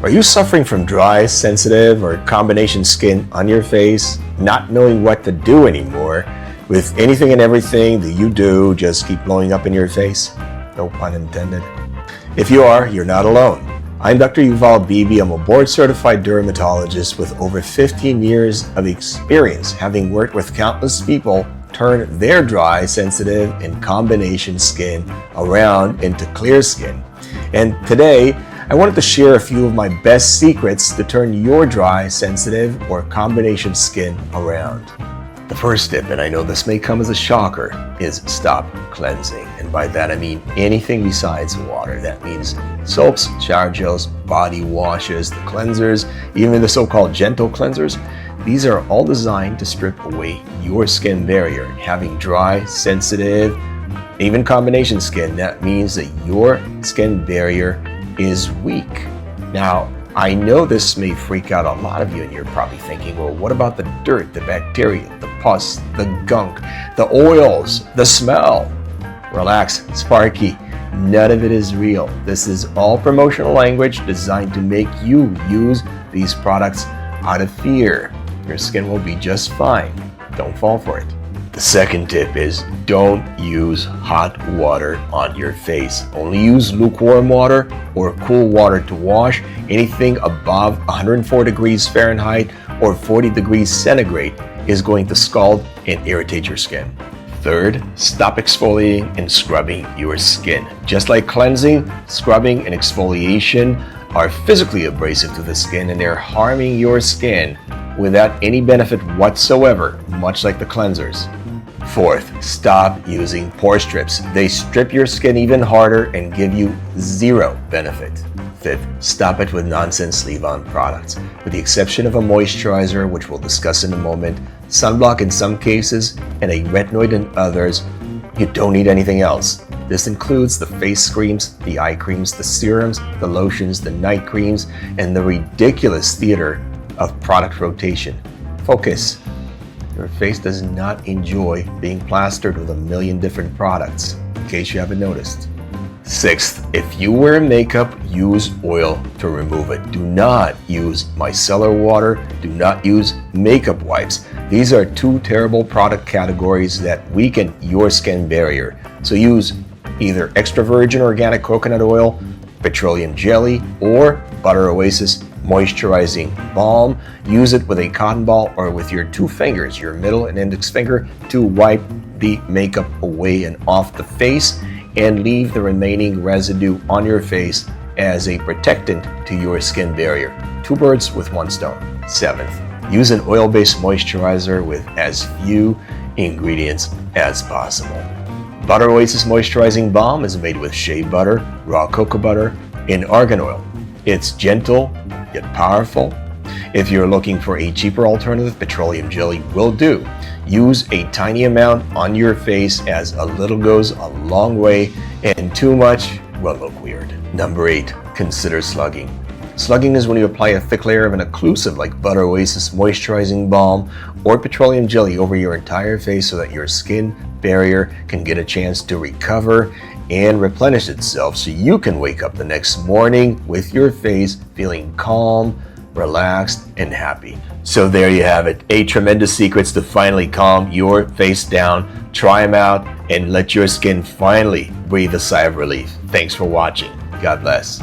Are you suffering from dry, sensitive, or combination skin on your face, not knowing what to do anymore, with anything and everything that you do just keep blowing up in your face? No pun intended. If you are, you're not alone. I'm Dr. Yuval Bibi. I'm a board-certified dermatologist with over 15 years of experience, having worked with countless people turn their dry, sensitive, and combination skin around into clear skin. And today, I wanted to share a few of my best secrets to turn your dry, sensitive, or combination skin around. The first tip, and I know this may come as a shocker, is stop cleansing. And by that I mean anything besides water. That means soaps, shower gels, body washes, the cleansers, even the so-called gentle cleansers. These are all designed to strip away your skin barrier. Having dry, sensitive, even combination skin, that means that your skin barrier is weak. Now, I know this may freak out a lot of you, and you're probably thinking, well, what about the dirt, the bacteria, the pus, the gunk, the oils, the smell? Relax, Sparky. None of it is real. This is all promotional language designed to make you use these products out of fear. Your skin will be just fine. Don't fall for it. The second tip is don't use hot water on your face. Only use lukewarm water or cool water to wash. Anything above 104 degrees Fahrenheit or 40 degrees centigrade is going to scald and irritate your skin. Third, stop exfoliating and scrubbing your skin. Just like cleansing, scrubbing, and exfoliation are physically abrasive to the skin, and they're harming your skin without any benefit whatsoever, much like the cleansers. Fourth, stop using pore strips. They strip your skin even harder and give you zero benefit. Fifth, stop it with nonsense leave-on products. With the exception of a moisturizer, which we'll discuss in a moment, sunblock in some cases, and a retinoid in others, you don't need anything else. This includes the face creams, the eye creams, the serums, the lotions, the night creams, and the ridiculous theater of product rotation. Focus. Your face does not enjoy being plastered with a million different products, in case you haven't noticed. Sixth, if you wear makeup, use oil to remove it. Do not use micellar water. Do not use makeup wipes. These are two terrible product categories that weaken your skin barrier. So use either extra virgin organic coconut oil, petroleum jelly, or Butter Oasis moisturizing balm. Use it with a cotton ball or with your two fingers, your middle and index finger, to wipe the makeup away and off the face and leave the remaining residue on your face as a protectant to your skin barrier. Two birds with one stone. Seventh, use an oil-based moisturizer with as few ingredients as possible. Butter Oasis moisturizing balm is made with shea butter, raw cocoa butter, and argan oil. It's gentle yet powerful. If you're looking for a cheaper alternative, petroleum jelly will do. Use a tiny amount on your face, as a little goes a long way and too much will look weird. Number 8, consider slugging. Slugging is when you apply a thick layer of an occlusive like Butter Oasis moisturizing balm or petroleum jelly over your entire face so that your skin barrier can get a chance to recover and replenish itself, so you can wake up the next morning with your face feeling calm, relaxed, and happy. So there you have it, 8 tremendous secrets to finally calm your face down. Try them out and let your skin finally breathe a sigh of relief. Thanks for watching. God bless.